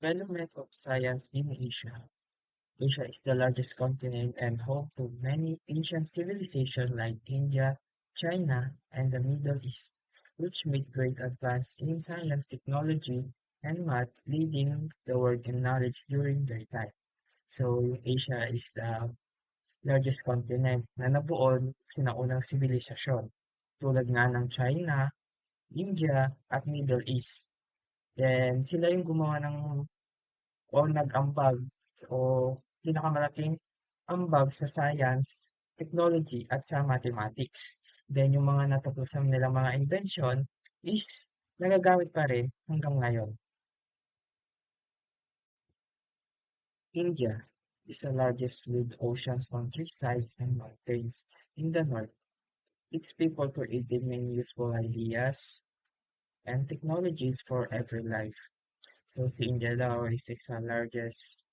Development of science in Asia. Asia is the largest continent and home to many ancient civilizations like India, China, and the Middle East, which made great advances in science, technology, and math, leading the world in knowledge during their time. So, yung Asia is the largest continent na nabuo ng sinaunang sibilisasyon, tulad nga ng China, India, at Middle East. Then, sila yung gumawa ng o nag-ambag o pinakamalaking ambag sa science, technology at sa mathematics. Then yung mga natutusan nilang mga invention is nagagamit pa rin hanggang ngayon. India is the largest with oceans on three sides and mountains in the north. Its people created many useful ideas and technologies for every life. So si India daw is the largest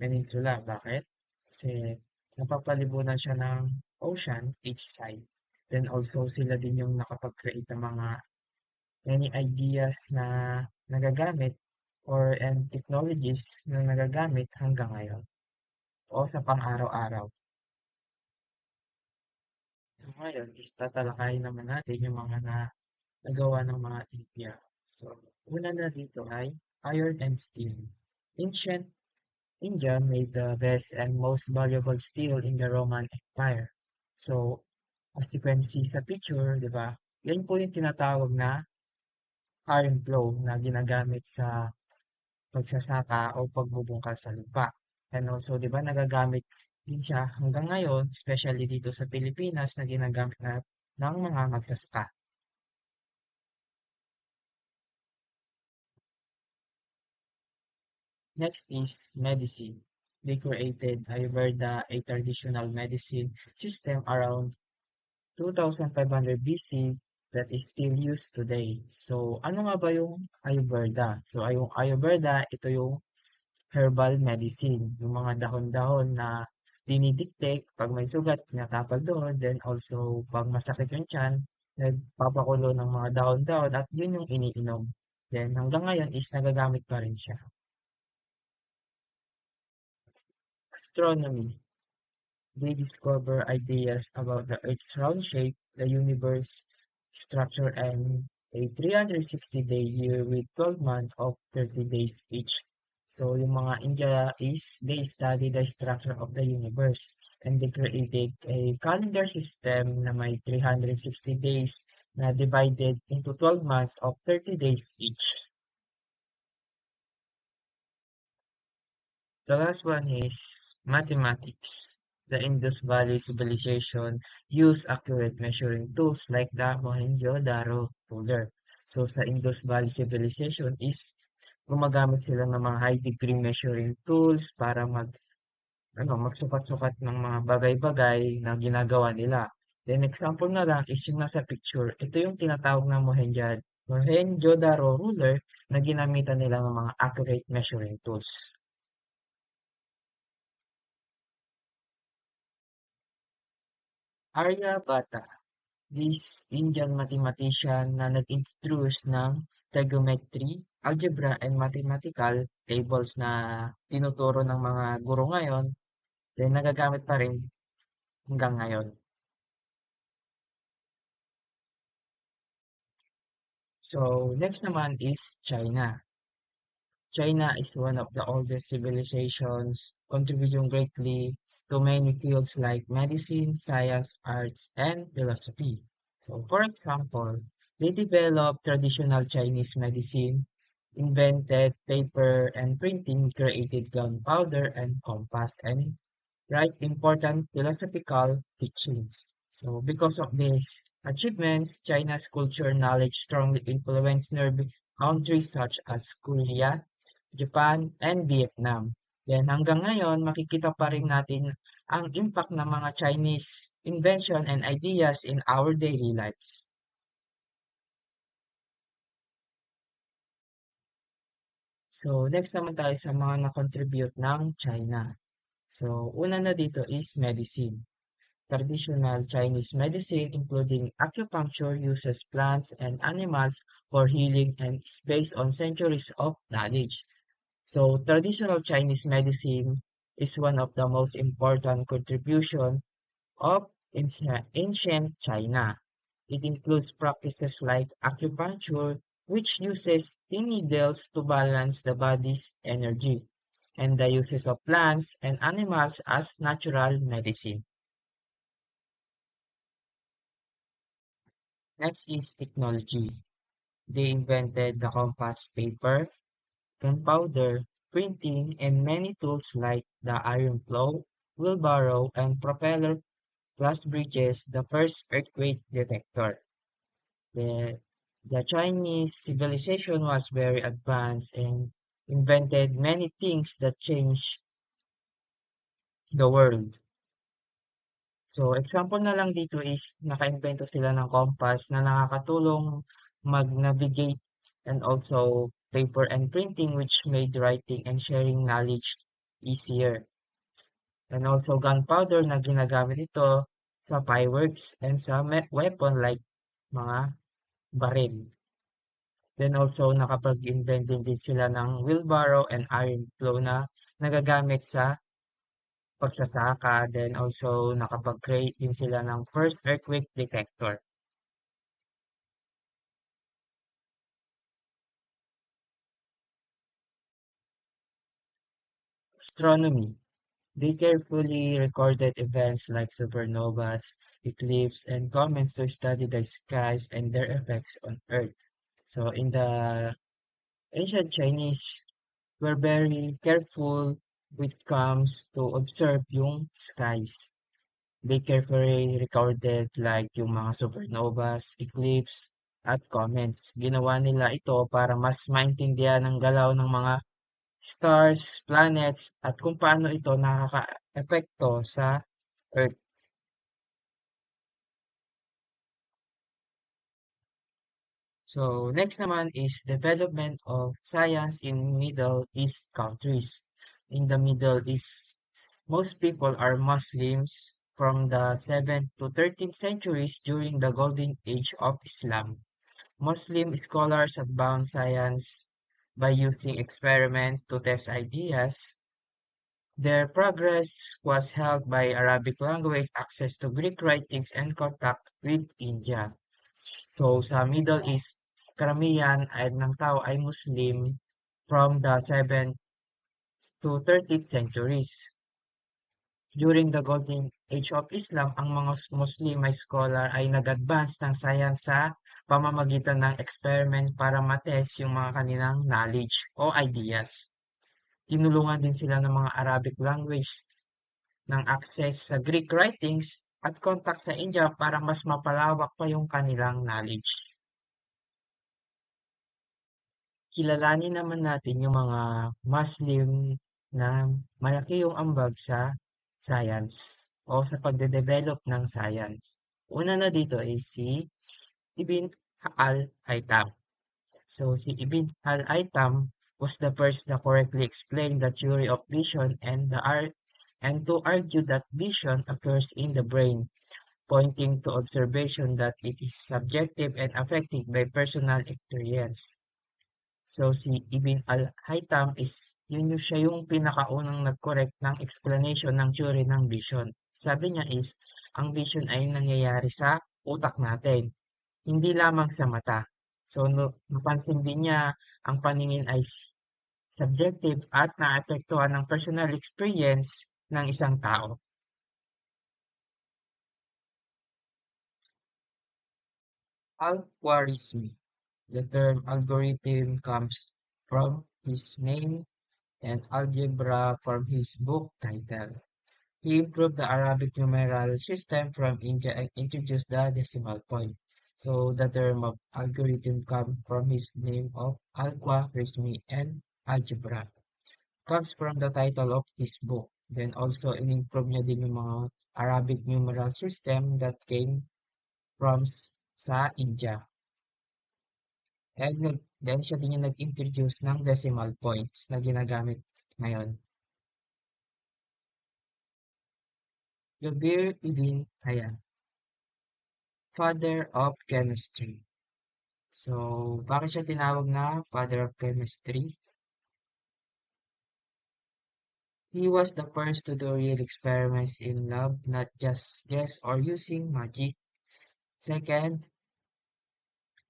peninsula. Bakit? Kasi napapalibunan siya ng ocean each side. Then also sila din yung nakapag-create ng mga many ideas na nagagamit or and technologies na nagagamit hanggang ngayon o sa pang-araw-araw. So ngayon is tatalakayin naman natin yung mga nagawa ng mga India. So una na dito ay iron and steel. Ancient India made the best and most valuable steel in the Roman Empire. So, as you can see sa picture, di ba? Yan po yung tinatawag na iron flow na ginagamit sa pagsasaka o pagbubungkal sa lupa. And also, di ba, nagagamit din siya hanggang ngayon, especially dito sa Pilipinas na ginagamit na ng mga magsasaka. Next is medicine. They created Ayurveda, a traditional medicine system around 2500 BC that is still used today. So, ano nga ba yung Ayurveda? So, yung Ayurveda, ito yung herbal medicine. Yung mga dahon-dahon na dinidiktik pag may sugat, tinatapal doon. Then also, pag masakit yung tiyan, nagpapakulo ng mga dahon-dahon at yun yung iniinom. Then hanggang ngayon is nagagamit pa rin siya. Astronomy. They discover ideas about the Earth's round shape, the universe structure, and a 360-day year with 12 months of 30 days each. So, yung mga India is, they study the structure of the universe and they created a calendar system na may 360 days na divided into 12 months of 30 days each. The last one is mathematics. The Indus Valley Civilization used accurate measuring tools like the Mohenjo-daro ruler. So sa Indus Valley Civilization is gumagamit sila ng mga high degree measuring tools para magsukat-sukat ng mga bagay-bagay na ginagawa nila. Then example na lang is yung nasa picture. Ito yung tinatawag na Mohenjo-daro ruler na ginamitan nila ng mga accurate measuring tools. Aryabhata, this Indian mathematician na nag-introduce ng trigonometry, algebra, and mathematical tables na tinuturo ng mga guro ngayon, then nagagamit pa rin hanggang ngayon. So, next naman is China. China is one of the oldest civilizations, contributing greatly to many fields like medicine, science, arts, and philosophy. So, for example, they developed traditional Chinese medicine, invented paper and printing, created gunpowder and compass, and write important philosophical teachings. So, because of these achievements, China's culture knowledge strongly influenced nearby countries such as Korea, Japan, and Vietnam. Then hanggang ngayon, makikita pa rin natin ang impact ng mga Chinese invention and ideas in our daily lives. So, next naman tayo sa mga na-contribute ng China. So, una na dito is medicine. Traditional Chinese medicine, including acupuncture, uses plants and animals for healing and is based on centuries of knowledge. So traditional Chinese medicine is one of the most important contribution of ancient China. It includes practices like acupuncture, which uses pin needles to balance the body's energy, and the uses of plants and animals as natural medicine. Next is technology. They invented the compass paper, gunpowder, printing, and many tools like the iron plow, wheelbarrow, and propeller, plus bridges, the first earthquake detector. The, the Chinese civilization was very advanced and invented many things that changed the world. So, example na lang dito is naka-invento sila ng compass na nakakatulong mag-navigate, and also paper and printing, which made writing and sharing knowledge easier. And also gunpowder na ginagamit ito sa fireworks and sa weapon like mga baril. Then also nakapag-invent din sila ng wheelbarrow and iron plow na nagagamit sa pagsasaka. Then also nakapag-create din sila ng first earthquake detector. Astronomy. They carefully recorded events like supernovas, eclipses, and comets to study the skies and their effects on Earth. So in the ancient Chinese, were very careful when it comes to observe yung skies. They carefully recorded like yung mga supernovas, eclipse, at comets. Ginawa nila ito para mas maintindihan ang galaw ng mga stars, planets, at kung paano ito nakaka-epekto sa Earth. So, next naman is development of science in Middle East countries. In the Middle East, most people are Muslims from the 7th to 13th centuries during the golden age of Islam. Muslim scholars advanced science by using experiments to test ideas. Their progress was helped by Arabic language, access to Greek writings, and contact with India. So sa Middle East, karamihan ay ng tao ay Muslim from the 7th to 13th centuries. During the Golden Age of Islam, ang mga Muslim ay scholar ay nag-advance ng science sa pamamagitan ng experiment para matest yung mga kanilang knowledge o ideas. Tinulungan din sila ng mga Arabic language ng access sa Greek writings at contact sa India para mas mapalawak pa yung kanilang knowledge. Kilalanin naman natin yung mga Muslim na malaki yung ambag sa science o sa pagde-develop ng science. Una na dito ay si Ibn al-Haytham. So si Ibn al-Haytham was the first to correctly explain the theory of vision and to argue that vision occurs in the brain, pointing to observation that it is subjective and affected by personal experience. So si Ibn al-Haytham siya yung pinakaunang nag-correct ng explanation ng theory ng vision. Sabi niya is, ang vision ay nangyayari sa utak natin, hindi lamang sa mata. So napansin din niya ang paningin ay subjective at naapektuhan ng personal experience ng isang tao. Algorithmy. The term algorithm comes from his name and algebra from his book title. He improved the Arabic numeral system from India and introduced the decimal point. So the term of algorithm comes from his name of Al-Khwarizmi and algebra. Comes from the title of his book. Then also in-improve niya din yung mga Arabic numeral system that came from sa India. And then siya din yung nag-introduce ng decimal points na ginagamit ngayon. Yubir ibn Hayyan, Father of Chemistry. So, bakit siya tinawag na Father of Chemistry? He was the first to do real experiments in lab, not just guess or using magic. Second,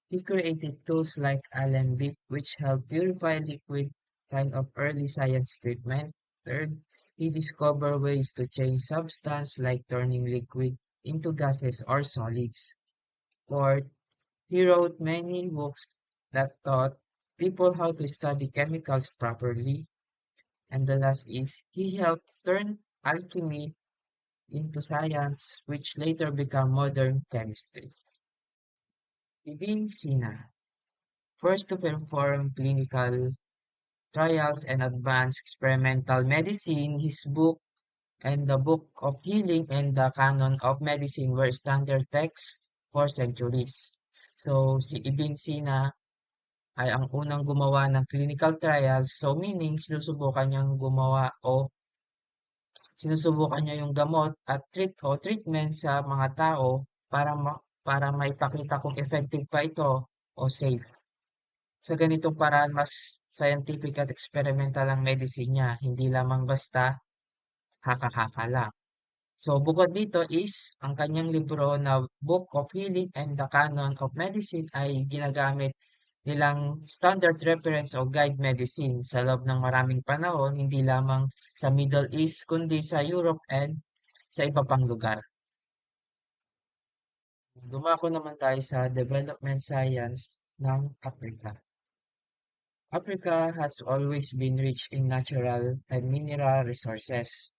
he created tools like Alembic, which help purify liquid, kind of early science treatment. Third, he discovered ways to change substance like turning liquid into gases or solids. Fourth, he wrote many books that taught people how to study chemicals properly. And the last is he helped turn alchemy into science, which later became modern chemistry. Ibn Sina, first to perform clinical trials and advance experimental medicine, his book and the Book of Healing and the Canon of Medicine were standard texts for centuries. So si Ibn Sina ay ang unang gumawa ng clinical trials. So meaning sinusubukan niyang gumawa o sinusubukan niya yung gamot at treatment sa mga tao para maipakita kung effective pa ito o safe. Sa ganitong paraan, mas scientific at experimental ang medicine niya, hindi lamang basta haka-haka lang. So, bukod dito is, ang kanyang libro na Book of Healing and the Canon of Medicine ay ginagamit nilang standard reference o guide medicine sa loob ng maraming panahon, hindi lamang sa Middle East, kundi sa Europe and sa iba pang lugar. Dumako naman tayo sa development science ng Africa. Africa has always been rich in natural and mineral resources.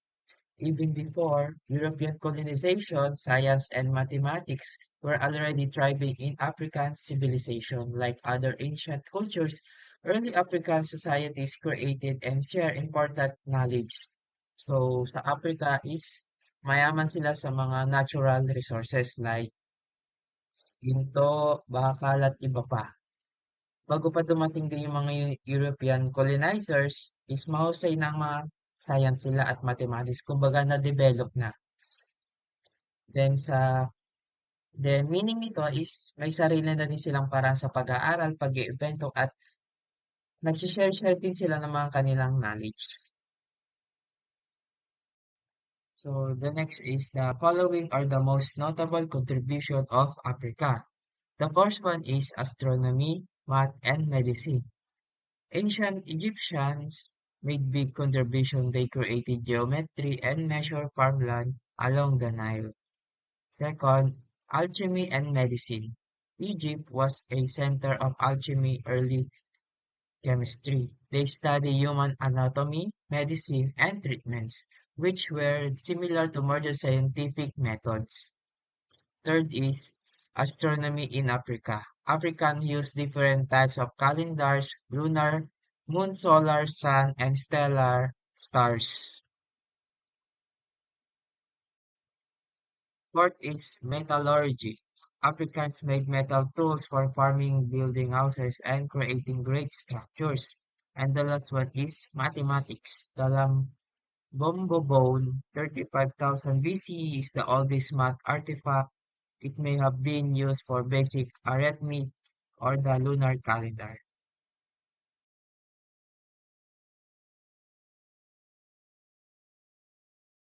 Even before European colonization, science and mathematics were already thriving in African civilization. Like other ancient cultures, early African societies created and shared important knowledge. So, sa Africa is mayaman sila sa mga natural resources like ginto, bakal at iba pa. Bago pa dumating din yung mga European colonizers, is mahusay ng mga science sila at mathematics. Kumbaga na-develop na. Then meaning nito is may sarili na din silang paraan sa pag-aaral, pag-iimbento at nag-share din sila ng mga kanilang knowledge. So the next is the following are the most notable contribution of Africa. The first one is astronomy, math, and medicine. Ancient Egyptians made big contribution. They created geometry and measured farmland along the Nile. Second, alchemy and medicine. Egypt was a center of alchemy early chemistry. They study human anatomy, medicine, and treatments, which were similar to modern scientific methods. Third is astronomy in Africa. Africans use different types of calendars, lunar, moon, solar, sun, and stellar stars. Fourth is metallurgy. Africans made metal tools for farming, building houses, and creating great structures. And the last one is mathematics. The Lambombo bone, 35,000 BCE, is the oldest math artifact. It may have been used for basic arithmetic or the lunar calendar.